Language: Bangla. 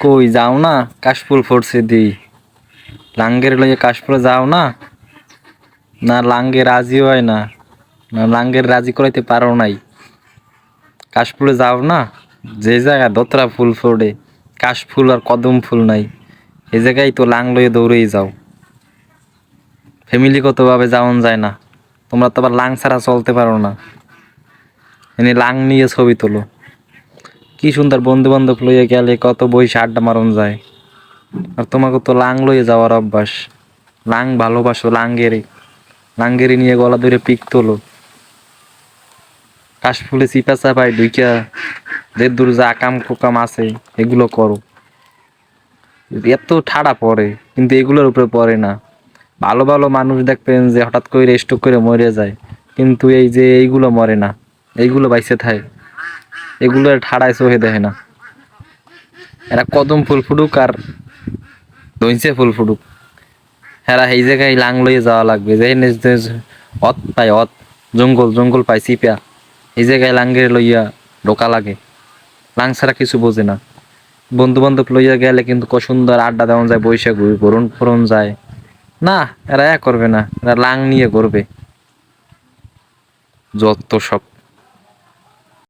কই যাও না? কাশফুল ফোরছে দি লাঙ্গের লইয়া কাশফুলে যাও না? না লাঙ্গে রাজি হয় না? না লাঙ্গের রাজি করাইতে পারো নাই? কাশফুলে যাও না? যে জায়গায় দোতরা ফুল ফোড়ে, কাশফুল আর কদম ফুল নাই, এই জায়গায় তো লাং লইয়া দৌড়েই যাও। ফ্যামিলিগতভাবে যাওন যায় না, তোমরা তো আবার লাং ছাড়া চলতে পারো না। এনে লাং নিয়ে ছবি তোলো। কি সুন্দর বন্ধু বান্ধব লইয়া গেলে কত বইসে আড্ডা মারন যায়। আর তোমাকে তো লাং লইয়ে যাওয়ার অভ্যাস। লাং ভালোবাসো, লাঙ্গেরি নিয়ে গলা ধরে পিক তোলো। কাশফুলে চিপা চাপাই ঢুইকা যে দূর যা আকাম কুকাম আছে এগুলো করো। এত ঠাড়া পড়ে কিন্তু এগুলোর উপরে পড়ে না। ভালো ভালো মানুষ দেখবেন যে হঠাৎ করে স্ট্রোক করে মরে যায়, কিন্তু এই যে এইগুলো মরে না, এইগুলো বাইসে থাকে। এগুলো ঠাড়ায় চোখে দেখে না। এরা কদম ফুল ফুটুক আর ধইছে ফুল ফুটুক, হেরা এই জায়গায় লাং লইয়ে যাওয়া লাগবে। যে অত পাই অত জঙ্গল জঙ্গল পাই চিপা, এই জায়গায় লাঙ্গের লইয়া ঢোকা লাগে। লাং ছাড়া কিছু বোঝে না। বন্ধু বান্ধব লইয়া গেলে কিন্তু সুন্দর আড্ডা দেওয়া যায়, বৈশা ঘুরন ফোরন যায়। না, এরা করবে না, এরা লাং নিয়ে করবে যত সব।